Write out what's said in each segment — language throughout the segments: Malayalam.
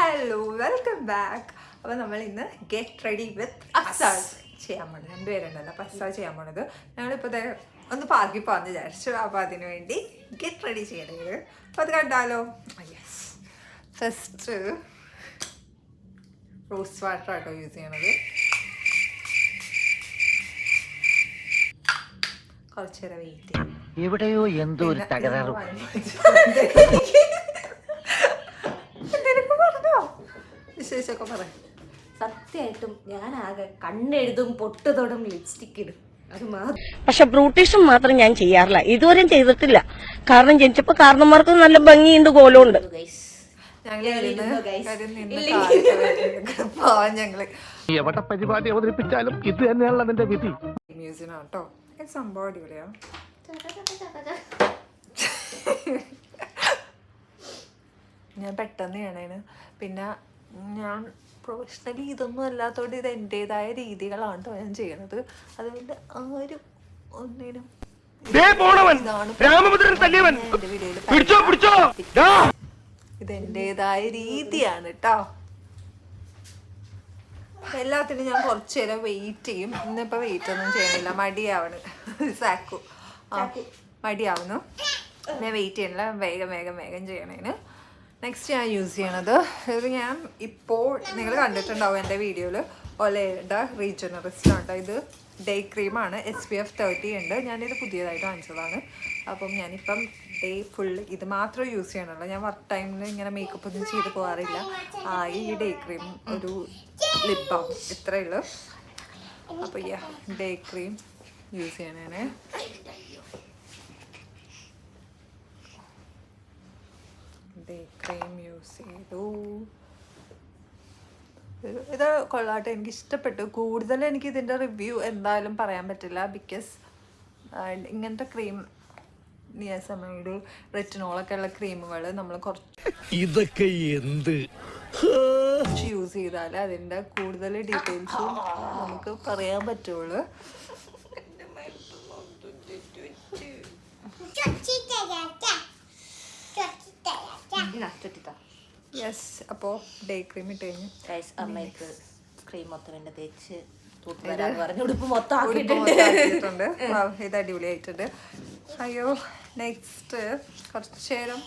Hello welcome back. അപ്പോൾ നമ്മൾ ഇന്ന് ഗെറ്റ് റെഡി വിത്ത് അസാൾ ചെയ്യാൻ പോണത്. രണ്ടുപേരുണ്ടല്ലോ. അപ്പോൾ അസാൾ ചെയ്യാൻ പോണത് ഞങ്ങളിപ്പോൾ ഒന്ന് പാർക്കിൽ പോകാമെന്ന് വിചാരിച്ചു. അപ്പോൾ അതിന് വേണ്ടി ഗെറ്റ് റെഡി ചെയ്യണത്. അപ്പോൾ അത് കണ്ടാലോ? യെസ്. ഫസ്റ്റ് റോസ് വാട്ടർ ആട്ടോ യൂസ് ചെയ്യണത്. കുറച്ച് നേരം വെയിറ്റ് ചെയ്യും. എവിടെയോ എന്തോ ഒരു തകരാറ്. വിശേഷമൊക്കെ പറയാം. സത്യമായിട്ടും ഞാൻ ആകെ കണ്ണെഴുതും, പൊട്ട് തൊടും, ലിപ്സ്റ്റിക് ഇടും. അത് മാത്രം. പക്ഷെ ബ്രൂട്ടീഷും മാത്രം ഞാൻ ചെയ്യാറില്ല, ഇതുവരെയും ചെയ്തിട്ടില്ല. കാരണം ജനിച്ചപ്പോ കാരണന്മാർക്ക് നല്ല ഭംഗിയുണ്ട്, കോലമുണ്ട്. എവിടെ പരിപാടി അവതരിപ്പിച്ചാലും ഇത് തന്നെയാണല്ലോ അതിന്റെ വിധി. മ്യൂസിനാട്ടോ സംഭവം അടിപൊളിയാ. ഞാൻ പെട്ടെന്ന് ചെയ്യണേന്. പിന്നെ ഞാൻ പ്രൊഫഷണലി ഇതൊന്നും അല്ലാത്തതുകൊണ്ട് ഇത് എൻ്റെതായ രീതികളാണ് ഞാൻ ചെയ്യണത്. അതുകൊണ്ട് ആരും ഒന്നിനും ഇത് എൻ്റെതായ രീതിയാണ് കേട്ടോ. എല്ലാത്തിനും ഞാൻ കുറച്ച് നേരം വെയിറ്റ് ചെയ്യും. ഇന്നിപ്പോൾ വെയിറ്റ് ഒന്നും ചെയ്യണില്ല, മടിയാവണ്. സാക്കു മടിയാവുന്നു. ഞാൻ വെയിറ്റ് ചെയ്യണില്ല, വേഗം വേഗം വേഗം ചെയ്യണേന്. നെക്സ്റ്റ് ഞാൻ യൂസ് ചെയ്യണത് ഇത് ഞാൻ ഇപ്പോൾ നിങ്ങൾ കണ്ടിട്ടുണ്ടാവും എൻ്റെ വീഡിയോയിൽ. ഒലയുടെ റീജനറിസ്റ്റ്. ഇത് ഡേ ക്രീമാണ്. SPF 30 ഉണ്ട്. ഞാനിത് പുതിയതായിട്ട് വാങ്ങിച്ചതാണ്. അപ്പം ഞാനിപ്പം ഡേ ഫുൾ ഇത് മാത്രം യൂസ് ചെയ്യണുള്ളൂ. ഞാൻ വർക്ക് ടൈമിൽ ഇങ്ങനെ മേക്കപ്പ് ഒന്നും ചെയ്ത് പോകാറില്ല. ഈ ഡേ ക്രീം ഒരു ലിപ് ബാം ഇത്രയേ ഉള്ളൂ. അപ്പോൾ ഡേ ക്രീം യൂസ് ചെയ്യണേ. ഡേ ക്രീം യൂസ് ചെയ്തു. ഇത് കൊള്ളാട്ടെ, എനിക്ക് ഇഷ്ടപ്പെട്ടു. കൂടുതൽ എനിക്ക് ഇതിൻ്റെ റിവ്യൂ എന്തായാലും പറയാൻ പറ്റില്ല. ബിക്കോസ് ഇങ്ങനത്തെ ക്രീം നിയാസമൈഡ് റെറ്റിനോളൊക്കെ ഉള്ള ക്രീമുകൾ നമ്മൾ കുറച്ച് യൂസ് ചെയ്താൽ അതിൻ്റെ കൂടുതൽ ഡീറ്റെയിൽസും നമുക്ക് പറയാൻ പറ്റുള്ളൂ. യെസ്. അപ്പോൾ ഡേ ക്രീം ഇട്ട് കഴിഞ്ഞു. അമ്മയ്ക്ക് ക്രീം മൊത്തം എന്നെ തേച്ച് ആക്കിയിട്ടുണ്ട്. ഇത് അടിപൊളിയായിട്ടുണ്ട്. അയ്യോ നെക്സ്റ്റ് കുറച്ച് നേരം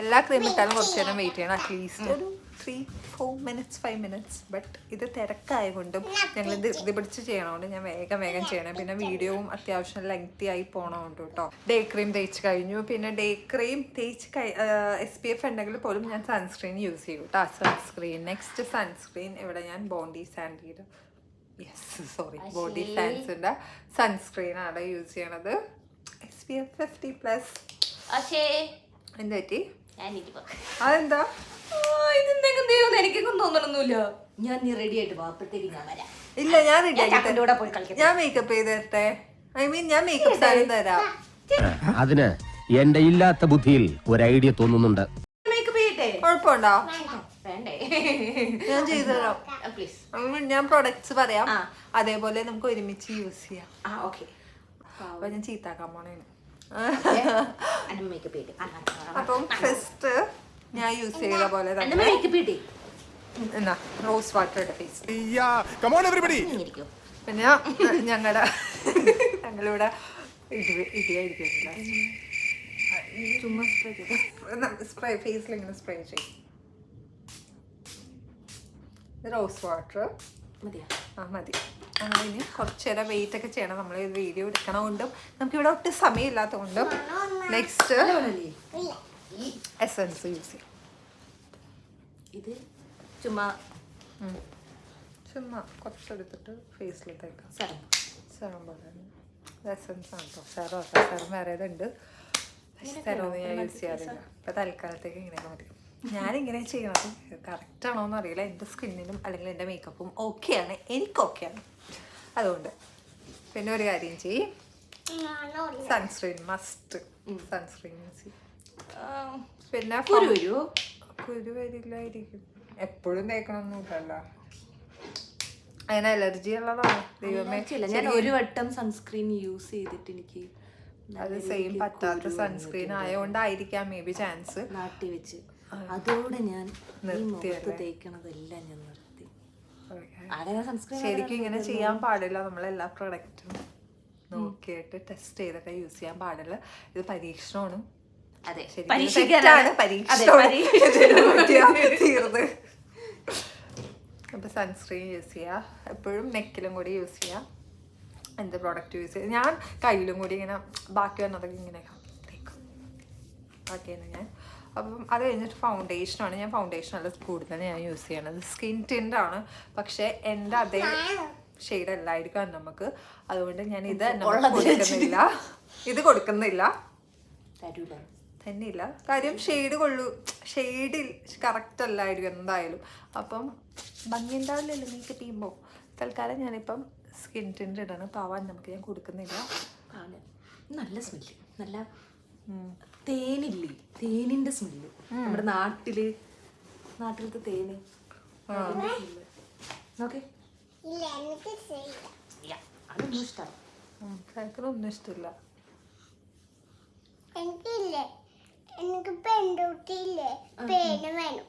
എല്ലാ ക്രീം ഇട്ടാലും കുറച്ച് നേരം വെയിറ്റ് ചെയ്യണം. അറ്റ്ലീസ്റ്റ് ഒരു 3-4 minutes 5 minutes. ബട്ട് ഇത് തിരക്കായതുകൊണ്ടും ഞങ്ങൾ ഇത് പിടിച്ച് ചെയ്യണതുകൊണ്ട് ഞാൻ വേഗം വേഗം ചെയ്യണം. പിന്നെ വീഡിയോവും അത്യാവശ്യം ലെങ്തി ആയി പോണതുകൊണ്ട് കേട്ടോ. ഡേ ക്രീം തേച്ച് കഴിഞ്ഞു. പിന്നെ ഡേ ക്രീം തേച്ച് SPF ഉണ്ടെങ്കിൽ പോലും ഞാൻ സൺസ്ക്രീൻ യൂസ് ചെയ്യും കേട്ടോ. സൺസ്ക്രീൻ നെക്സ്റ്റ് സൺസ്ക്രീൻ ഇവിടെ ഞാൻ ബോഡി സാൻസിൻ്റെ സൺസ്ക്രീനാണ് യൂസ് ചെയ്യണത്. SPF 50+. എന്ത് പറ്റി? അതെന്താ? എനിക്കൊന്നും തോന്നണമെന്നില്ല. ഞാൻ നീ റെഡി ആയിട്ട് അപ്പോഴത്തേക്ക് ഞാൻ വരാം. ഇല്ല, ഞാൻ റെഡി ആയിട്ട് ഞാൻ മേക്കപ്പ് ചെയ്ത് തരട്ടെ. ഞാൻ മേക്കപ്പ് സാധനം തരാം. അതിന് എന്റെ ഇല്ലാത്ത ബുദ്ധിയിൽ ഒരു ഐഡിയ തോന്നുന്നുണ്ട്. മേക്കപ്പ് ചെയ്യട്ടെ? കുഴപ്പമുണ്ടോ? വേണ്ടേ? ഞാൻ ചെയ്തു തരാം. പ്ലീസ്. ഞാൻ പ്രൊഡക്ട്സ് പറയാം, അതേപോലെ നമുക്ക് ഒരുമിച്ച് യൂസ് ചെയ്യാം. അപ്പൊ ഞാൻ ചീത്താക്കാൻ പോണേന്. അപ്പം ഫസ്റ്റ് ഞാൻ യൂസ് ചെയ്ത പോലെ എന്നാ റോസ് വാട്ടറുടെ ഫേസ്. പിന്നെ ഞങ്ങളിവിടെ ഇടിയായിരിക്കില്ല, ചുമ്മാ സ്പ്രേ ഫേസിൽ ഇങ്ങനെ സ്പ്രേ ചെയ്യും. റോസ് വാട്ടർ മതി. അങ്ങനെ ഇനി കുറച്ച് നേരം വെയിറ്റ് ഒക്കെ ചെയ്യണം. നമ്മൾ വീഡിയോ എടുക്കണതുകൊണ്ടും നമുക്കിവിടെ ഒട്ടും സമയമില്ലാത്തതുകൊണ്ടും നെക്സ്റ്റ് എസൻസ് യൂസ് ചെയ്യും. ഇത് ചുമ്മാ കുറച്ചെടുത്തിട്ട് ഫേസിൽ തേക്കാം. സെറം പോലെ എസൻസ് ആണ് കേട്ടോ. സെറം വേറെ ഇതുണ്ട്. സെറം ഞാൻ യൂസ് ചെയ്യാറില്ല. ഇപ്പം തൽക്കാലത്തേക്ക് ഇങ്ങനെയൊക്കെ മതി. ഞാനിങ്ങനെ ചെയ്യണത് കറക്റ്റാണോ എന്ന് അറിയില്ല. എൻ്റെ സ്കിന്നിനും അല്ലെങ്കിൽ എൻ്റെ മേക്കപ്പും ഓക്കെയാണ്, എനിക്ക് ഓക്കെയാണ്. അതുകൊണ്ട് പിന്നെ ഒരു കാര്യം ചെയ്യും, സൺസ്ക്രീൻ മസ്റ്റ്. സൺസ്ക്രീൻ യൂസ് ചെയ്യും. പിന്നെ കുരു വരില്ലായിരിക്കും, എപ്പോഴും തേക്കണമൊന്നുമില്ലല്ലോ. അങ്ങനെ അലർജി ഉള്ളതാണ്. ദൈവമേ, ഞാൻ ഒരു വട്ടം സൺസ്ക്രീൻ യൂസ് ചെയ്തിട്ട് എനിക്ക് അത് സെയിം പറ്റാത്ത സൺസ്ക്രീൻ ആയതുകൊണ്ടായിരിക്കാം മേ ബി ചാൻസ്. നാട്ടി വെച്ച് അതോടെ ഞാൻ ഈ മുഖത്ത് തേക്കണതെല്ലാം ഞാൻ നിർത്തി. ആകെ സൺസ്ക്രീൻ ശരിക്കും ഇങ്ങനെ ചെയ്യാൻ പാടില്ല. നമ്മളെല്ലാ പ്രൊഡക്റ്റും നോക്കിയിട്ട് ടെസ്റ്റ് ചെയ്തൊക്കെ യൂസ് ചെയ്യാൻ പാടില്ല. ഇത് പരീക്ഷണമാണ്. അതെ, പരീക്ഷണമാണ്. തീർന്ന്. അപ്പൊ സൺസ്ക്രീൻ യൂസ് ചെയ്യുക, എപ്പോഴും നെക്കിലും കൂടി യൂസ് ചെയ്യുക. എന്ത് പ്രോഡക്റ്റ് യൂസ് ചെയ്യുക, ഞാൻ കയ്യിലും കൂടി ഇങ്ങനെ ബാക്കി വന്നതൊക്കെ ഇങ്ങനെ തേക്കും. ബാക്കിയാണ് ഞാൻ. അപ്പം അത് കഴിഞ്ഞിട്ട് ഫൗണ്ടേഷനാണ്. ഞാൻ ഫൗണ്ടേഷനല്ല കൂടുതൽ ഞാൻ യൂസ് ചെയ്യണത്. സ്കിൻ ടിൻ്റാണ്, പക്ഷേ എൻ്റെ അതേ ഷെയ്ഡ് അല്ലായിരിക്കും നമുക്ക്. അതുകൊണ്ട് ഞാൻ ഇത് കൊടുക്കുന്നില്ല. ഇത് കൊടുക്കുന്നില്ല തന്നെയില്ല. കാര്യം ഷെയ്ഡിൽ കറക്റ്റ് അല്ലായിരിക്കും എന്തായാലും. അപ്പം ഭംഗി ഉണ്ടാവില്ലല്ലോ മേക്കപ്പ് ചെയ്യുമ്പോൾ. തൽക്കാലം ഞാനിപ്പം സ്കിൻ ടിൻ്റ് ഇടണം. പാവാൻ നമുക്ക് ഞാൻ കൊടുക്കുന്നില്ല. നല്ല സ്മെല്ല്, നല്ല തേനില്ലേ, തേനിന്റെ സ്മെല്ല്. നമ്മുടെ നാട്ടിലത്തെ തേന്. നോക്കേ, അതൊന്നും ഇഷ്ടമാണ്. ഒന്നും ഇഷ്ടമില്ല. എനിക്ക് പെൺകുട്ടിയില്ലേ പേന വേണം.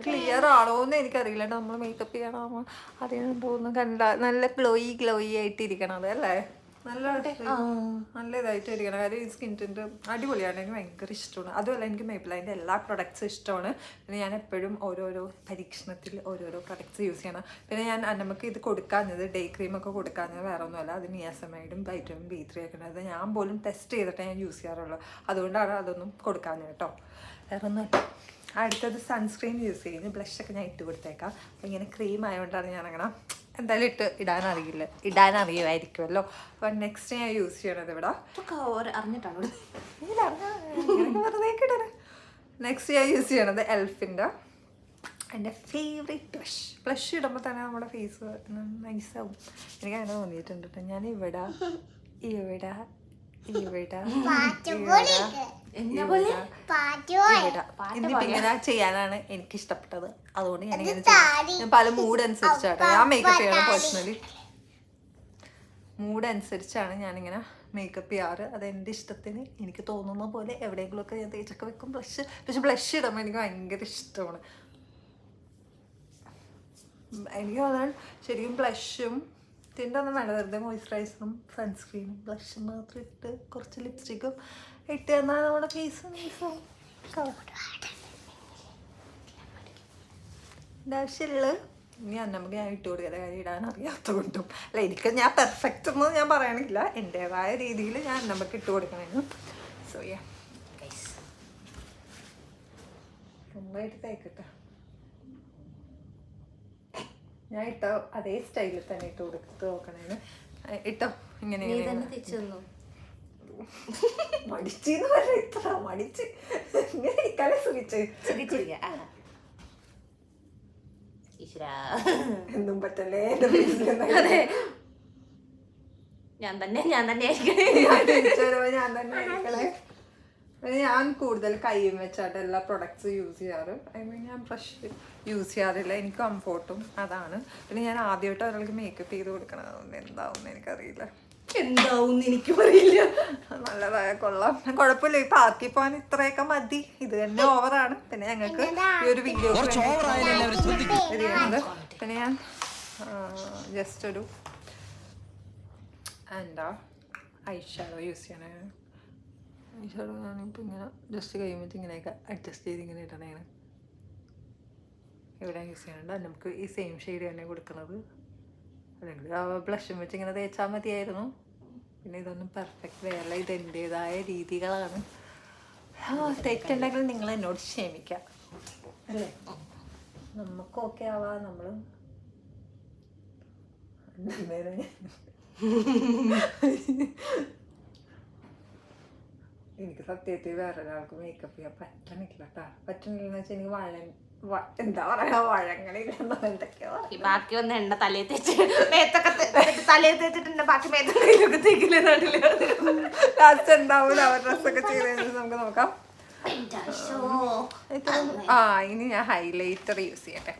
ക്ലിയർ ആണോന്ന് എനിക്കറിയില്ല. നമ്മൾ മേക്കപ്പ് ചെയ്യണോ അറിയാൻ കണ്ട നല്ല ഗ്ലോയി ആയിട്ടിരിക്കണത് അല്ലേ? നല്ല ഇതായിട്ട് ഇരിക്കണം. കാര്യം ഈ സ്കിൻ ടിൻ്റ് അടിപൊളിയാണ്. എനിക്ക് ഭയങ്കര ഇഷ്ടമാണ്. അതുമല്ല എനിക്ക് മേബിലൈൻ്റെ എല്ലാ പ്രൊഡക്ട്സും ഇഷ്ടമാണ്. പിന്നെ ഞാൻ എപ്പോഴും ഓരോരോ പരീക്ഷണത്തിൽ ഓരോരോ പ്രൊഡക്ട്സ് യൂസ് ചെയ്യണം. പിന്നെ ഞാൻ നമുക്ക് ഇത് കൊടുക്കാഞ്ഞത് ഡേ ക്രീമൊക്കെ കൊടുക്കാഞ്ഞത് വേറെ ഒന്നുമല്ല. അത് നിയാസമൈഡും വൈറ്റമിൻ B3 ഒക്കെ ഉണ്ട്. അത് ഞാൻ പോലും ടെസ്റ്റ് ചെയ്തിട്ടേ ഞാൻ യൂസ് ചെയ്യാറുള്ളൂ. അതുകൊണ്ടാണ് അതൊന്നും കൊടുക്കാഞ്ഞത് കേട്ടോ, വേറെ ഒന്നുമല്ല. അടുത്തത് സൺസ്ക്രീൻ യൂസ് ചെയ്യുന്നു. ബ്ലഷൊക്കെ ഞാൻ ഇട്ട് കൊടുത്തേക്കാം. അപ്പോൾ ഇങ്ങനെ ക്രീം ആയതുകൊണ്ടാണ് ഞാനങ്ങനെ എന്തായാലും ഇടാനറിയുമായിരിക്കുമല്ലോ. അപ്പം നെക്സ്റ്റ് ഞാൻ യൂസ് ചെയ്യണത് ഇവിടെ അറിഞ്ഞിട്ടാണ് വെറുതെ കിട്ടണേ. നെക്സ്റ്റ് ഞാൻ യൂസ് ചെയ്യണത് എൽഫിൻ്റെ എൻ്റെ ഫേവറേറ്റ് ബ്ലഷ് ഇടുമ്പോൾ തന്നെ നമ്മുടെ ഫേസ് നൈസാവും. എനിക്ക് അങ്ങനെ തോന്നിയിട്ടുണ്ട് കേട്ടോ. ഞാൻ ഇവിടെ എന്നിട്ട് ഇങ്ങനെ ചെയ്യാനാണ് എനിക്ക് ഇഷ്ടപ്പെട്ടത്. അതുകൊണ്ട് ഞാൻ ഇങ്ങനെ ഞാൻ പല മൂഡ് അനുസരിച്ചാട്ടോ ഞാൻ മേക്കപ്പ് ചെയ്യണം. പേഴ്സണലി മൂഡ് അനുസരിച്ചാണ് ഞാനിങ്ങനെ മേക്കപ്പ് ചെയ്യാറ്. അത് എൻ്റെ ഇഷ്ടത്തിന് എനിക്ക് തോന്നുന്ന പോലെ എവിടെയെങ്കിലുമൊക്കെ ഞാൻ തേച്ചൊക്കെ വെക്കും പക്ഷെ ബ്ലഷ് ഇടുമ്പോൾ എനിക്ക് ഭയങ്കര ഇഷ്ടമാണ്. എനിക്ക് തോന്നാൻ ശരിക്കും ബ്ലഷും ഇതിൻ്റെ ഒന്നും വേണ്ട. വെറുതെ മോയ്സ്ചറൈസറും സൺസ്ക്രീനും ബ്ലഷും മാത്രം ഇട്ട് കുറച്ച് ലിപ്സ്റ്റിക്കും ഇട്ട് തന്നാൽ നമ്മുടെ ഫേസ് നൈസാവും. ആവശ്യമുള്ള ഞാൻ ഇട്ട് കൊടുക്കാതെ കാര്യം ഇടാൻ അറിയാത്ത കൊണ്ടും അല്ല. എനിക്ക് ഞാൻ പെർഫെക്റ്റ് ഒന്നും ഞാൻ പറയണില്ല. എൻ്റെതായ രീതിയിൽ ഞാൻ നമുക്ക് ഇട്ട് കൊടുക്കണമായിരുന്നു. സോ നന്നായിട്ട് തേക്കട്ടെ. ഞാൻ ഇട്ടോ അതേ സ്റ്റൈലിൽ തന്നെ ഇട്ട് കൊടുത്ത് നോക്കണേന്. ഇട്ടോ ഇങ്ങനെ മടിച്ചെന്ന് പറഞ്ഞ ഇത്ര മടിച്ച് ഇങ്ങനെ ഇക്കാലെ സുഖിച്ച് എന്നും പറ്റല്ലേ. ഞാൻ തന്നെ ഞാൻ കൂടുതൽ കൈയും വെച്ചാട്ട് എല്ലാ പ്രൊഡക്ട്സ് യൂസ് ചെയ്യാറ്. ഞാൻ ബ്രഷ് യൂസ് ചെയ്യാറില്ല. എനിക്ക് കംഫോർട്ടും അതാണ്. പിന്നെ ഞാൻ ആദ്യമായിട്ട് ഒരാൾക്ക് മേക്കപ്പ് ചെയ്ത് കൊടുക്കണം. എന്താവും എനിക്കറിയില്ല. എന്താവും എനിക്ക് പറയില്ല. നല്ലതായ കൊള്ളാം, കുഴപ്പമില്ല. ഇപ്പൊ ആക്കി പോകാൻ ഇത്രയൊക്കെ മതി. ഇത് തന്നെ ഓവറാണ്. പിന്നെ ഞങ്ങൾക്ക് ഈ ഒരു വീഡിയോ പിന്നെ ഞാൻ ജസ്റ്റ് ഒരു എന്താ ഐഷാഡോ യൂസ് ചെയ്യണേ. ഐഷാഡോ ഞാനിപ്പോൾ ഇങ്ങനെ ജസ്റ്റ് കഴിയുമ്പോൾ ഇങ്ങനെയൊക്കെ അഡ്ജസ്റ്റ് ചെയ്ത് ഇങ്ങനെ ഇടണേണ്. ഇവിടെ യൂസ് ചെയ്യാനുണ്ട്. നമുക്ക് ഈ സെയിം ഷെയ്ഡ് തന്നെ കൊടുക്കുന്നത്. അല്ലെങ്കിൽ ബ്ലഷും വെച്ച് ഇങ്ങനെ തേച്ചാൽ മതിയായിരുന്നു. പിന്നെ ഇതൊന്നും പെർഫെക്റ്റ് വേറല്ല. ഇത് എൻ്റേതായ രീതികളാണ്. തെറ്റുണ്ടെങ്കിൽ നിങ്ങൾ എന്നോട് ക്ഷമിക്കാം അല്ലേ? നമുക്ക് ഓക്കെ ആവാം. നമ്മൾ എനിക്ക് സത്യത്തിൽ വേറൊരാൾക്ക് മേക്കപ്പ് ചെയ്യാൻ പറ്റണില്ല കേട്ടോ. പറ്റണില്ലെന്ന് വെച്ചാൽ എനിക്ക് എന്താ പറയാ വഴങ്ങളില്ല എന്തൊക്കെയോ. ബാക്കി വന്ന എണ്ണ തലയിൽ തേച്ചിട്ടുണ്ട്. ബാക്കി മേത്തൊക്കെ തേക്കില്ല. ലാസ്റ്റ് എന്താവൂല അവർ ഡ്രസ്സൊക്കെ ചെയ്ത് നമുക്ക് നോക്കാം. ഇനി ഞാൻ ഹൈലൈറ്റർ യൂസ് ചെയ്യട്ടെ.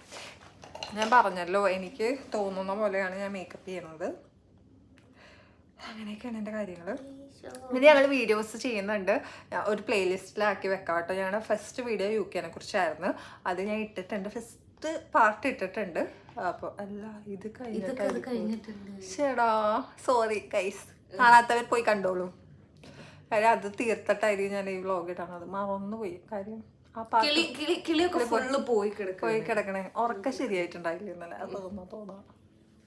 ഞാൻ പറഞ്ഞല്ലോ എനിക്ക് തോന്നുന്ന പോലെയാണ് ഞാൻ മേക്കപ്പ് ചെയ്യണത്. അങ്ങനെയൊക്കെയാണ് എൻ്റെ കാര്യങ്ങൾ. പിന്നെ ഞങ്ങൾ വീഡിയോസ് ചെയ്യുന്നുണ്ട്, ഒരു പ്ലേലിസ്റ്റിലാക്കി വെക്കാം കേട്ടോ. ഞങ്ങളുടെ ഫസ്റ്റ് വീഡിയോ UK കുറിച്ചായിരുന്നു, അത് ഞാൻ ഇട്ടിട്ടുണ്ട്, ഫസ്റ്റ് പാർട്ട് ഇട്ടിട്ടുണ്ട്. അപ്പോൾ അല്ല ഇത് കഴിഞ്ഞിട്ടുണ്ട്. ചേടാ സോറി ഗൈസ്, കാണാത്തവർ പോയി കണ്ടോളൂ. കാര്യം അത് തീർത്തിട്ടായിരിക്കും ഞാൻ ഈ വ്ളോഗ് ഇട്ടാണ്, അത് മറന്നുപോയി. കാര്യം ആ പാട്ട് പോയി കിടക്കണേ, ഉറക്കം ശരിയായിട്ടുണ്ടായില്ല ഇന്നലെ, അതൊന്നും തോന്നാം.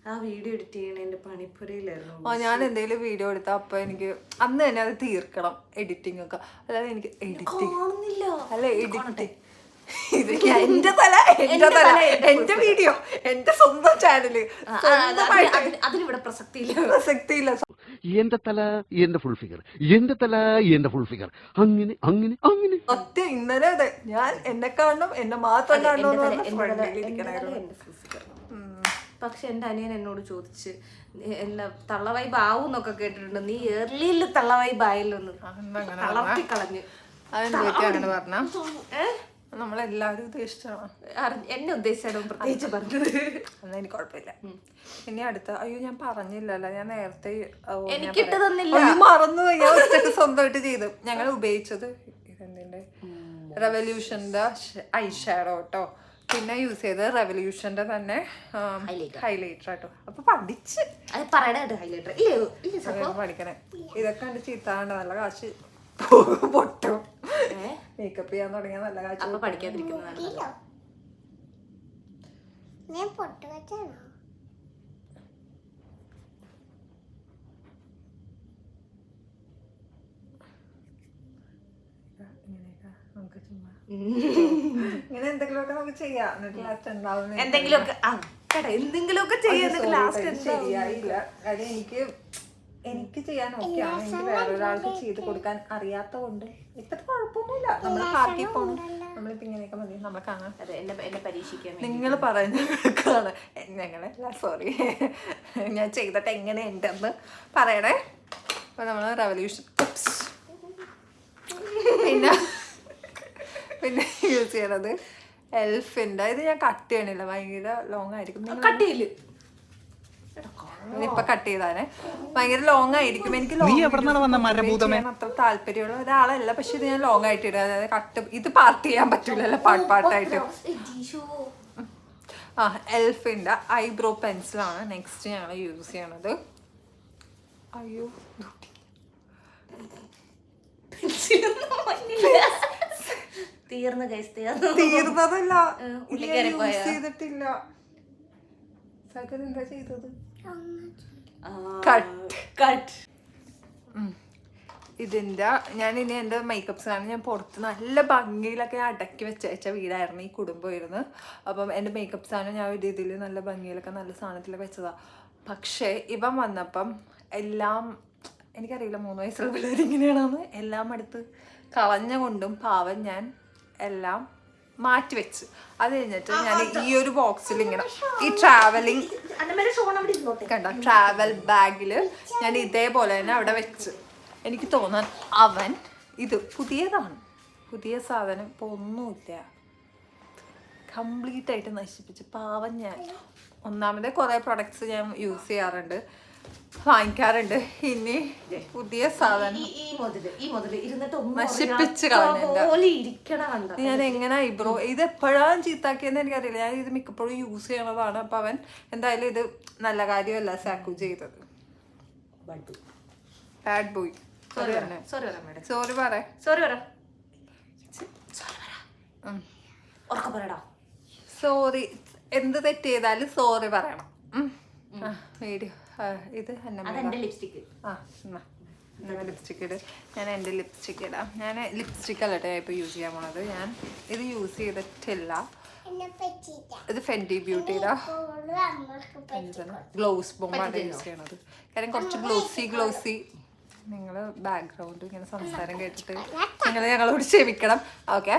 ആ വീഡിയോ എഡിറ്റ് ചെയ്യണേന്റെ പണിപ്പുരയിലായിരുന്നു. ഞാൻ എന്തെങ്കിലും വീഡിയോ എടുത്താൽ അപ്പൊ എനിക്ക് അന്ന് തന്നെ അത് തീർക്കണം, എഡിറ്റിംഗ് ഒക്കെ. അല്ലാതെ എനിക്ക് എഡിറ്റിംഗ് അല്ല എഡിറ്റിംഗ് ഇത് എന്റെ തല എന്റെ വീഡിയോ എന്റെ സ്വന്തം ചാനല്, അതിനിവിടെ പ്രസക്തിയില്ല. എന്റെ തല എന്റെ ഫുൾ ഫിഗർ, എന്റെ തല എന്റെ ഫുൾ ഫിഗർ, അങ്ങനെ അങ്ങനെ അങ്ങനെ. ഒറ്റ ഇന്നലെ അതെ ഞാൻ എന്നെ കാണണം, എന്നെ മാത്രം കാണണം. പക്ഷെ എന്റെ അനിയൻ എന്നോട് ചോദിച്ച് എല്ലാ തള്ളവായി ബാവൂന്നൊക്കെ കേട്ടിട്ടുണ്ട്, നീ ഏർലിയിൽ തള്ളവായി ബായില്ലൊന്ന് തളർത്തി കളഞ്ഞു. അതെന്താ അങ്ങനെ പറഞ്ഞ നമ്മളെല്ലാരും ഉദ്ദേശിച്ചാണ്, എന്നെ ഉദ്ദേശിച്ചാണ് പ്രത്യേകിച്ച് പറഞ്ഞത്. എന്നാ എനിക്ക് കുഴപ്പമില്ല. ഇനി അടുത്ത അയ്യോ ഞാൻ പറഞ്ഞില്ലല്ലോ, ഞാൻ നേരത്തെ എനിക്കിട്ട് തന്നില്ല, മറന്നുപോയി. ഞാൻ ഉച്ചക്ക് സ്വന്തമായിട്ട് ചെയ്തു. ഞങ്ങൾ ഉപയോഗിച്ചത് ഇതെന്തിന്റെ റെവല്യൂഷന്റെ ഐ ഷാഡോ കേട്ടോ. പിന്നെ യൂസ് ചെയ്ത് റെവല്യൂഷന്റെ തന്നെ ഹൈലൈറ്റർ കേട്ടോ. അപ്പൊ പഠിച്ച് പഠിക്കണേ. ഇതൊക്കെ കണ്ട് ചീത്താണ്ട് നല്ല കാശ് പൊട്ടും. മേക്കപ്പ് ചെയ്യാൻ തുടങ്ങിയ നല്ല കാശ്. പഠിക്കാതിരിക്കുന്ന നമുക്ക് ചുമ്മാ ഇങ്ങനെ എന്തെങ്കിലുമൊക്കെ നമുക്ക് ചെയ്യാം, എന്നിട്ട് ലാസ്റ്റ് ഉണ്ടാവുന്ന എന്തെങ്കിലുമൊക്കെ ശരിയായില്ല. കാര്യം എനിക്ക് ചെയ്യാൻ ഓക്കെയാണ്, എനിക്ക് വേറൊരാൾക്ക് ചെയ്ത് കൊടുക്കാൻ അറിയാത്ത കൊണ്ട് ഇപ്പത്തെ കുഴപ്പമൊന്നുമില്ല. നമ്മൾ പാർക്കിൽ പോകണം, നമ്മളിപ്പോ ഇങ്ങനെയൊക്കെ മതി നമ്മളെ കാണാൻ. എന്നെ പരീക്ഷിക്കാൻ നിങ്ങൾ പറയുന്നതാണ് ഞങ്ങളല്ല, സോറി ഞാൻ ചെയ്തിട്ട് എങ്ങനെയുണ്ടെന്ന് പറയണേ. അപ്പൊ നമ്മള് റെവല്യൂഷൻ പിന്നെ യൂസ് ചെയ്യണത് എൽഫിന്റെ. ഇത് ഞാൻ കട്ട് ചെയ്യണില്ല, ഭയങ്കര ലോങ് ആയിരിക്കും. ഇപ്പൊ കട്ട് ചെയ്താനെ ഭയങ്കര ലോങ് ആയിരിക്കും. എനിക്ക് അത്ര താല്പര്യമുള്ള ഒരാളല്ല, പക്ഷെ ഇത് ഞാൻ ലോങ് ആയിട്ട് ഇടുക. അതായത് കട്ട് ഇത് പാർട്ട് ചെയ്യാൻ പറ്റൂലല്ലോ, പാട്ടായിട്ട്. ആ എൽഫിന്റെ ഐബ്രോ പെൻസിലാണ് നെക്സ്റ്റ് ഞങ്ങൾ യൂസ് ചെയ്യണത്. അയ്യോ തീർന്നതല്ല, യൂസ് ചെയ്തിട്ടില്ല. എന്താ ചെയ്തത്? ഇതിന്റെ ഞാൻ ഇനി എൻ്റെ മേക്കപ്പ്സാണ് ഞാൻ പുറത്ത് നല്ല ഭംഗിയിലൊക്കെ അടക്കി വെച്ച വീടായിരുന്നു ഈ കുടുംബം ഇരുന്ന്. അപ്പം എൻ്റെ മേക്കപ്പ്സാണ് ഞാൻ ഒരു ഇതിൽ നല്ല ഭംഗിയിലൊക്കെ നല്ല സാധനത്തിലൊക്കെ വെച്ചതാ. പക്ഷേ ഇവൻ വന്നപ്പം എല്ലാം എനിക്കറിയില്ല 3 വയസ്സുള്ള പിള്ളേർ ഇങ്ങനെയാണെന്ന്, എല്ലാം എടുത്ത് കളഞ്ഞുകൊണ്ടും പാവം ഞാൻ എല്ലാം മാറ്റിവെച്ച്. അത് കഴിഞ്ഞിട്ട് ഞാൻ ഈ ഒരു ബോക്സിൽ ഇങ്ങനെ ഈ ട്രാവലിംഗ് കണ്ടോ, ട്രാവൽ ബാഗില് ഞാൻ ഇതേപോലെ തന്നെ അവിടെ വെച്ച്. എനിക്ക് തോന്നാൻ അവൻ ഇത് പുതിയതാണ്, പുതിയ സാധനം ഇപ്പോൾ ഒന്നുമില്ല, കംപ്ലീറ്റ് ആയിട്ട് നശിപ്പിച്ച് പാവം. ഞാൻ ഒന്നാമത് കുറേ പ്രൊഡക്ട്സ് ഞാൻ യൂസ് ചെയ്യാറുണ്ട്, വാങ്ങിക്കാറുണ്ട്. ഇനി പുതിയ സാധനം നശിപ്പിച്ച് കളഞ്ഞ ഞാൻ എങ്ങനെ ഐബ്രോ ഇത് എപ്പോഴാണ് ചീത്താക്കിയെന്ന് എനിക്കറിയില്ല. ഞാൻ ഇത് മിക്കപ്പോഴും യൂസ് ചെയ്യണതാണ്. അപ്പൊ അവൻ എന്തായാലും ഇത് നല്ല കാര്യമല്ല സാക്കു ചെയ്തത്. Bad boy. സോറി സോറി എന്ത് തെറ്റ് ചെയ്താലും സോറി പറയണം. വീഡിയോ ഇത് ലിപ്സ്റ്റിക്ക് ഇട്. ഞാൻ എൻ്റെ ലിപ്സ്റ്റിക്ക് ഇടാം. ഞാൻ ലിപ്സ്റ്റിക്ക് അല്ല കേട്ടോ ഇപ്പോൾ യൂസ് ചെയ്യാൻ പോണത്. ഞാൻ ഇത് യൂസ് ചെയ്തിട്ടില്ല. ഇത് ഫെൻഡി ബ്യൂട്ടിയുടെ ഗ്ലോസ് ബോംബാണ് യൂസ് ചെയ്യണത്. കാര്യം കുറച്ച് ഗ്ലോസി. നിങ്ങൾ ബാക്ക്ഗ്രൗണ്ട് ഇങ്ങനെ സംസാരം കേട്ടിട്ട് നിങ്ങൾ ഞങ്ങളോട് ക്ഷമിക്കണം. ഓക്കെ,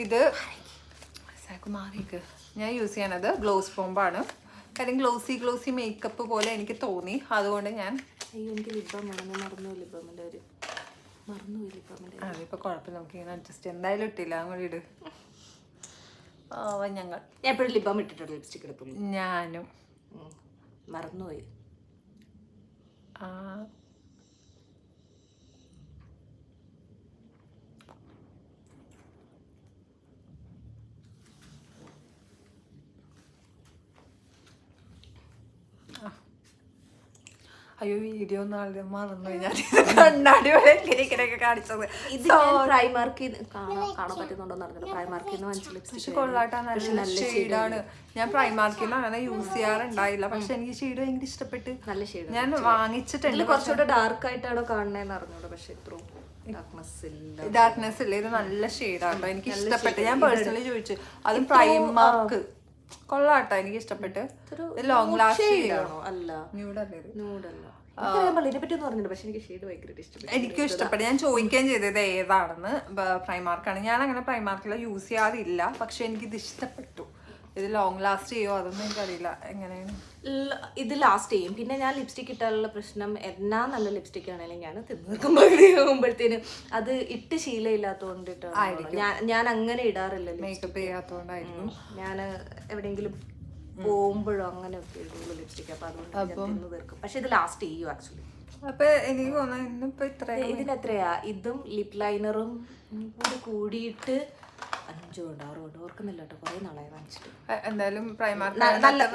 ഇത് സാക്കുമാറിക്ക് ഞാൻ യൂസ് ചെയ്യണത് ഗ്ലോസ് ബോംബാണ്. കാര്യം ഗ്ലോസി മേക്കപ്പ് പോലെ എനിക്ക് തോന്നി, അതുകൊണ്ട് ഞാൻ അതിപ്പോ കുഴപ്പമില്ല, നമുക്ക് ഇങ്ങനെ അഡ്ജസ്റ്റ് എന്തായാലും ഇട്ടില്ല അങ്ങോട്ട് ഇട്. ഞങ്ങൾ എപ്പോഴും ലിപ് ബാം ഇട്ടിട്ടുള്ള ലിപ്സ്റ്റിക് എടുക്കും. ഞാനും മറന്നുപോയി. അയ്യോ വീഡിയോ ഒന്നും ആളുടെ മറന്നു ഞാൻ കണ്ണാടി പോലെ ഇങ്ങനെയൊക്കെ കാണിച്ചത്. ഇത് ഞാൻ പ്രൈമാർക്കിൽ കാണാൻ പറ്റുന്നുണ്ടോന്ന് അറിഞ്ഞില്ല. പ്രൈമാർക്കിൽ നിന്ന് വാങ്ങിച്ച പക്ഷെ ലിപ്സ്റ്റിക് കൊള്ളാട്ടാ, നല്ല ഷെയ്ഡാണ്. ഞാൻ പ്രൈമാർക്കിൽ നിന്ന് അങ്ങനെ യൂസ് ചെയ്യാറുണ്ടായില്ല, പക്ഷെ എനിക്ക് ഷെയ്ഡ് ഭയങ്കര ഇഷ്ടപ്പെട്ട്. നല്ല ഷെയ്ഡ്. ഞാൻ വാങ്ങിച്ചിട്ടുണ്ട്. കുറച്ചുകൂടെ ഡാർക്ക് ആയിട്ടാണോ കാണുന്നതെന്ന് അറിഞ്ഞൂടെ, പക്ഷെ ഇത്രയും ഡാർക്ക്നെസ് ഇല്ല, ഇത് നല്ല ഷെയ്ഡാട്ടോ, എനിക്ക് ഇഷ്ടപ്പെട്ട്. ഞാൻ പേഴ്സണലി ചോദിച്ചു, അതും പ്രൈമാർക്ക് കൊള്ളാട്ടോ, എനിക്ക് ഇഷ്ടപ്പെട്ട്. ലോങ് ലാസ്റ്റ് അല്ല ന്യൂഡല്ലേ നൂഡല്ല. ഇതിനെ പറ്റി പറഞ്ഞില്ല, പക്ഷെ എനിക്ക് ഷെയ്ഡ് ഭയങ്കര ഇഷ്ടപ്പെട്ടു. എനിക്കും ഇഷ്ടപ്പെട്ടു. ഞാൻ ചോദിക്കുകയും ചെയ്തത് ഏതാണെന്ന്. പ്രൈമാർക്കാണ്. ഞാൻ അങ്ങനെ പ്രൈമാർക്കിൽ യൂസ് ചെയ്യാറില്ല, പക്ഷെ എനിക്കിത് ഇഷ്ടപ്പെട്ടു. ഇത് ലോങ് ലാസ്റ്റ് ചെയ്യുമോ അതൊന്നും എനിക്കറിയില്ല എങ്ങനെയാണ്. ഇത് ലാസ്റ്റ് ചെയ്യും. പിന്നെ ഞാൻ ലിപ്സ്റ്റിക് ഇട്ടാലുള്ള പ്രശ്നം, എന്നാ നല്ല ലിപ്സ്റ്റിക് ആണെങ്കിലും ഞാൻ തിന്നുമ്പോഴത്തേനും അത് ഇട്ട് ശീലമില്ലാത്തതുകൊണ്ടിട്ടാണ്. ഞാൻ അങ്ങനെ ഇടാറില്ല, മേക്കപ്പ് ചെയ്യാത്തതുകൊണ്ടായിരിക്കും. ഞാൻ എവിടെയെങ്കിലും പോകുമ്പോഴോ അങ്ങനെ ഇടുള്ളൂ ലിപ്സ്റ്റിക്. അപ്പൊ അതുകൊണ്ട് തീർക്കും. പക്ഷെ ഇത് ലാസ്റ്റ് ചെയ്യും ആക്ച്വലി. അപ്പൊ എനിക്ക് തോന്നുന്നു ഇന്നിപ്പോ ഇത്ര ഇതിനെത്രയാ? ഇതും ലിപ് ലൈനറും കൂടിയിട്ട് 5 കൊണ്ട് 6 കൊണ്ട് ഓർക്കുന്നില്ല കേട്ടോ, കുറെ നാളായി വാങ്ങിച്ചിട്ട്. എന്തായാലും പ്രൈമാർക്ക്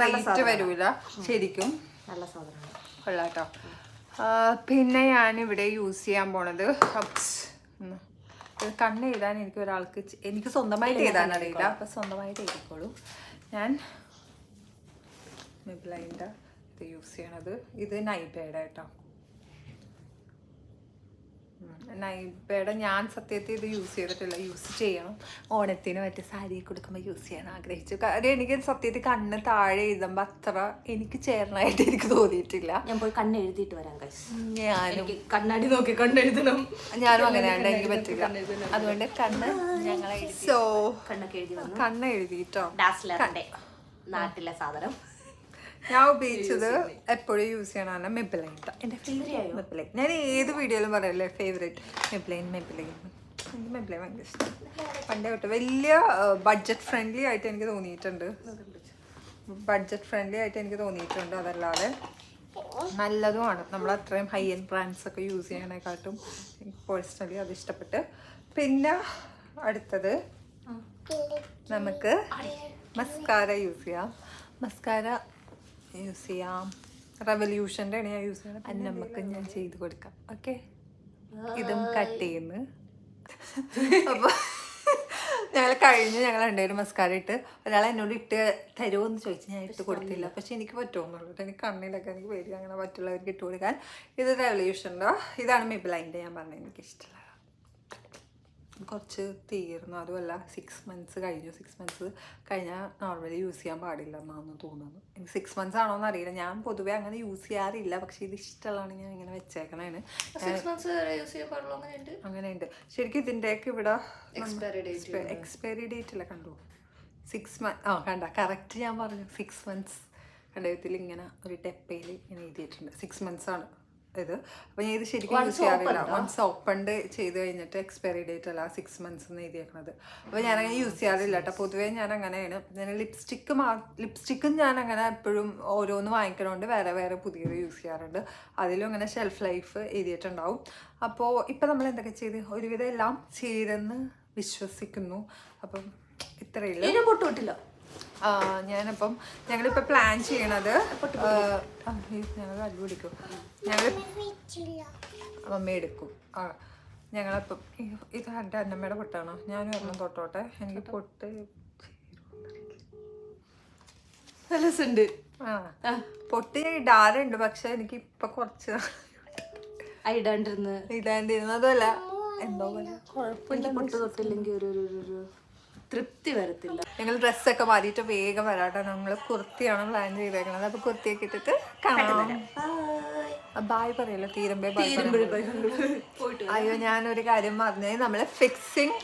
റേറ്റ് വരൂല ശരിക്കും. നല്ല സാധനമാണ്, കൊള്ളാട്ടോ. പിന്നെ ഞാനിവിടെ യൂസ് ചെയ്യാൻ പോണത് കണ്ണ് എഴുതാൻ എനിക്ക് സ്വന്തമായിട്ട് എഴുതാൻ അറിയില്ല, അപ്പൊ സ്വന്തമായിട്ട് എഴുതിക്കോളൂ. ഞാൻ മെബ്ലൈൻ്റെ ഇത് യൂസ് ചെയ്യണത്. ഇത് നൈബേഡ കേട്ടോ, നൈബേഡ. ഞാൻ സത്യത്തിൽ ഇത് യൂസ് ചെയ്തിട്ടില്ല, യൂസ് ചെയ്യണം. ഓണത്തിന് മറ്റേ സാരി കൊടുക്കുമ്പോൾ യൂസ് ചെയ്യാൻ ആഗ്രഹിച്ചു. കാര്യം എനിക്ക് സത്യത്തിൽ കണ്ണ് താഴെ എഴുതുമ്പോൾ അത്ര എനിക്ക് ചേർന്നായിട്ട് എനിക്ക് തോന്നിയിട്ടില്ല. ഞാൻ പോയി കണ്ണ് എഴുതിയിട്ട് വരാം. ഞാനും കണ്ണാടി നോക്കി കണ്ണെഴുതണം. ഞാനും അങ്ങനെയാണ്ട് എനിക്ക് പറ്റില്ല. അതുകൊണ്ട് കണ്ണ് ഞങ്ങളെ കണ്ണൊക്കെ എഴുതി വന്നു. കണ്ണ് എഴുതിട്ടോ. ഡാസ്ലറിന്റെ നാട്ടിലെ സാധനം ഞാൻ ഉപയോഗിച്ചത് എപ്പോഴും യൂസ് ചെയ്യണതാണ് മെബ്ലൈൻ. എൻ്റെ ഫേവറേറ്റ് മെബ്ലൈൻ. ഞാൻ ഏത് വീഡിയോയിലും പറയല്ലേ ഫേവറേറ്റ് മെബ്ലൈൻ. എനിക്ക് മെബ്ലൈൻ ഭയങ്കര ഇഷ്ടം പണ്ടേ തൊട്ട്. വലിയ ബഡ്ജറ്റ് ഫ്രണ്ട്ലി ആയിട്ട് എനിക്ക് തോന്നിയിട്ടുണ്ട്. അതല്ലാതെ നല്ലതുമാണ്. നമ്മൾ അത്രയും ഹൈ എൻഡ് ബ്രാൻഡ്സ് ഒക്കെ യൂസ് ചെയ്യണേക്കാട്ടും എനിക്ക് പേഴ്സണലി അത് ഇഷ്ടപ്പെട്ട്. പിന്നെ അടുത്തത് നമുക്ക് മസ്കാര യൂസ് ചെയ്യാം. റെവല്യൂഷൻ്റെ ആണ് ഞാൻ യൂസ് ചെയ്യുന്നത്. അത് നമുക്ക് ഞാൻ ചെയ്ത് കൊടുക്കാം. ഓക്കെ, ഇതും കട്ട് ചെയ്യുന്നു. അപ്പോൾ ഞങ്ങൾ രണ്ടുപേരും മസ്കാര ഇട്ട്, ഒരാൾ എന്നോട് ഇട്ട് തരുമോ എന്ന് ചോദിച്ചു. ഞാൻ ഇട്ട് കൊടുത്തില്ല, പക്ഷെ എനിക്ക് പറ്റുമെന്നുള്ളൂ. എനിക്ക് കണ്ണിലൊക്കെ എനിക്ക് പേടി, അങ്ങനെ മറ്റുള്ളവർക്ക് ഇട്ട് കൊടുക്കാൻ. ഇത് റെവല്യൂഷൻ്റെ, ഇതാണ് മെബ്ലൈൻ്റെ ഞാൻ പറഞ്ഞത് എനിക്കിഷ്ടമുള്ള. കുറച്ച് തീർന്നു. അതുമല്ല 6 months കഴിഞ്ഞു. 6 months കഴിഞ്ഞാൽ നോർമലി യൂസ് ചെയ്യാൻ പാടില്ല എന്നാണെന്ന് തോന്നുന്നു. എനിക്ക് 6 months ആണോന്ന് അറിയില്ല. ഞാൻ പൊതുവെ അങ്ങനെ യൂസ് ചെയ്യാറില്ല, പക്ഷെ ഇത് ഇഷ്ടമുള്ളതാണ് ഞാൻ ഇങ്ങനെ വെച്ചേക്കണേന്. അങ്ങനെയുണ്ട് ശരിക്കും. ഇതിൻ്റെയൊക്കെ ഇവിടെ എക്സ്പയറി ഡേറ്റ് അല്ല കണ്ടു. 6 months കണ്ട കറക്റ്റ് ഞാൻ പറഞ്ഞു. 6 months കണ്ടത്തിൽ ഇങ്ങനെ ഒരു ഡെപ്പയിൽ ഇങ്ങനെ എഴുതിയിട്ടുണ്ട്. 6 months ആണ് ഇത്. അപ്പോൾ ഞാൻ ഇത് ശരിക്കും യൂസ് ചെയ്യാറില്ല. വൺസ് ഓപ്പൺഡ് ചെയ്ത് കഴിഞ്ഞിട്ട് എക്സ്പയറി ഡേറ്റ് അല്ല 6 months എന്ന് എഴുതിയേക്കണത്. അപ്പോൾ ഞാനങ്ങനെ യൂസ് ചെയ്യാറില്ല കേട്ടോ. പൊതുവേ ഞാൻ അങ്ങനെയാണ്. ഞാൻ ലിപ്സ്റ്റിക്കും ഞാൻ അങ്ങനെ എപ്പോഴും ഓരോന്ന് വാങ്ങിക്കണോണ്ട് വേറെ പുതിയത് യൂസ് ചെയ്യാറുണ്ട്. അതിലും അങ്ങനെ ഷെൽഫ് ലൈഫ് എഴുതിയിട്ടുണ്ടാവും. അപ്പോൾ ഇപ്പം നമ്മൾ എന്തൊക്കെ ചെയ്ത് ഒരുവിധം എല്ലാം ചെയ്തെന്ന് വിശ്വസിക്കുന്നു. അപ്പം ഇത്രയേ പൊട്ടുപൊട്ടില്ല. ഞാനപ്പം ഞങ്ങളിപ്പോൾ പ്ലാൻ ചെയ്യണത് ഞങ്ങൾ കണ്ടുപിടിക്കും. ഞങ്ങൾ അമ്മ എടുക്കും. ഞങ്ങളിപ്പം ഇത് എൻ്റെ അന്നമ്മയുടെ പൊട്ടാണോ? ഞാനും ഒരെണ്ണം തൊട്ടോട്ടെ. എനിക്ക് പൊട്ട് രസമുണ്ട്. പൊട്ട് ഞാൻ ഇടാറുണ്ട്, പക്ഷെ എനിക്ക് ഇപ്പം കുറച്ച് ഇടാണ്ടിരുന്നു. അതുമല്ല എന്തോ പോലെ കുഴപ്പമില്ല. പൊട്ട് തൊട്ടില്ലെങ്കിൽ ഒരു തൃപ്തി വരത്തില്ല. ഞങ്ങൾ ഡ്രസ്സൊക്കെ മാറിയിട്ട് വേഗം വരാട്ടോ. നമ്മൾ കുർത്തിയാണ് പ്ലാൻ ചെയ്തേക്കുന്നത്. അപ്പോൾ കുർത്തിയൊക്കെ ഇട്ടിട്ട് കാണാം. ബായ് പറയല്ലോ, തീരുമ്പേ പോയിട്ട്. അയ്യോ, ഞാനൊരു കാര്യം പറഞ്ഞത്, നമ്മൾ ഫിക്സിങ്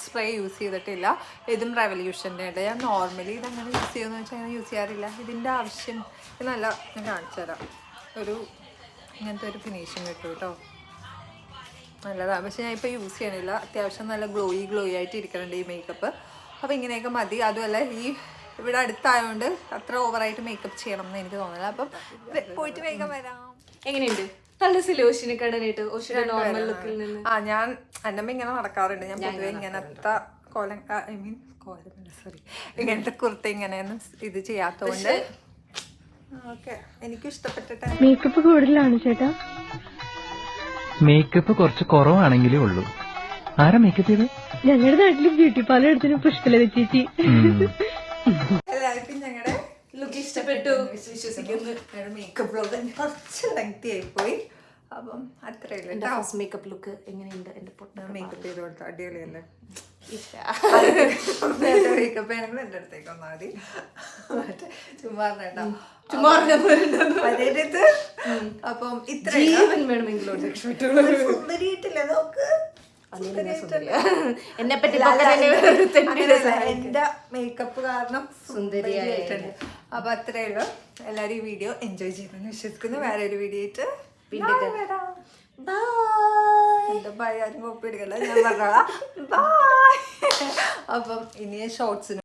സ്പ്രേ യൂസ് ചെയ്തിട്ടില്ല. ഇതും റെവല്യൂഷൻ്റെ ഉണ്ട്. ഞാൻ നോർമലി ഇതങ്ങനെ യൂസ് ചെയ്യുമെന്ന് വെച്ചാൽ അങ്ങനെ യൂസ് ചെയ്യാറില്ല. ഇതിൻ്റെ ആവശ്യം ഇത് നല്ല ഞാൻ കാണിച്ചു തരാം. ഇങ്ങനത്തെ ഒരു ഫിനിഷിങ് കിട്ടും കേട്ടോ, നല്ലതാണ്. പക്ഷെ ഞാൻ ഇപ്പോൾ യൂസ് ചെയ്യണില്ല. അത്യാവശ്യം നല്ല ഗ്ലോയി ആയിട്ട് ഇരിക്കുന്നുണ്ട് ഈ മേക്കപ്പ്. അപ്പോൾ ഇങ്ങനെയൊക്കെ മതി. അതുമല്ല ഇവിടെ അടുത്തായതുകൊണ്ട് അത്ര ഓവറായിട്ട് മേക്കപ്പ് ചെയ്യണം എന്ന് എനിക്ക് തോന്നില്ല. അപ്പം പോയിട്ട് വേഗം വരാം. എങ്ങനെയുണ്ട്? നല്ല സിലോഷിനെ കടനായിട്ട് നോർമൽ ലുക്കിൽ നിന്ന്. ഞാൻ എൻ്റെ ഇങ്ങനെ നടക്കാറുണ്ട്. ഞാൻ പൊതുവെ ഇങ്ങനത്തെ ഇങ്ങനത്തെ കുർത്ത ഇങ്ങനെയൊന്നും ഇത് ചെയ്യാത്തതുകൊണ്ട് ഓക്കെ, എനിക്കും ഇഷ്ടപ്പെട്ടിട്ട്. മേക്കപ്പ് കൂടുതലാണ് ചേട്ടാ. മേക്കപ്പ് കുറച്ച് കുറവാണെങ്കിലേ ഉള്ളൂ. ആരാ മേക്കപ്പ് ചെയ്ത്? ഞങ്ങളുടെ നാട്ടില് ബ്യൂട്ടി പാർലർ എടുത്തിന് പുഷ്പലത ചേച്ചി. എല്ലാവർക്കും ഞങ്ങളുടെ ലുക്ക് ഇഷ്ടപ്പെട്ടു വിശ്വസിക്കുന്നു. മേക്കപ്പ് ബ്ലോഗ് കുറച്ച് ലെങ്തി ആയിപ്പോയി. അപ്പം അത്രയില്ല എന്റെ ഫസ്റ്റ് മേക്കപ്പ് ലുക്ക് എങ്ങനെയുണ്ട്? എന്റെ പൊട്ട മേക്കപ്പ് ചെയ്ത് കൊടുത്തു. അടിപൊളിയല്ലേ? ഇഷ്ട മേക്കപ്പ് ആണെങ്കിൽ എൻ്റെ അടുത്തേക്ക് വന്നാൽ മതി. ചുമ്മാ കേട്ടോ, അതേത്. അപ്പം ഇത്ര സുന്ദരിയിട്ടില്ല, നോക്ക്. എന്നെ പറ്റി എന്റെ മേക്കപ്പ് കാരണം സുന്ദരിയായിട്ടുണ്ട്. അപ്പൊ അത്രേ ഉള്ളൂ. എല്ലാരും ഈ വീഡിയോ എൻജോയ് ചെയ്തെന്ന് വിശ്വസിക്കുന്നു. വേറെ ഒരു വീഡിയോ ആയിട്ട് എന്റെ ബൈ ആരും കോപ്പി എടുക്കല്ല, ഞാൻ പറഞ്ഞോളാം. ബൈ. അപ്പം ഇനി ഷോർട്സിന്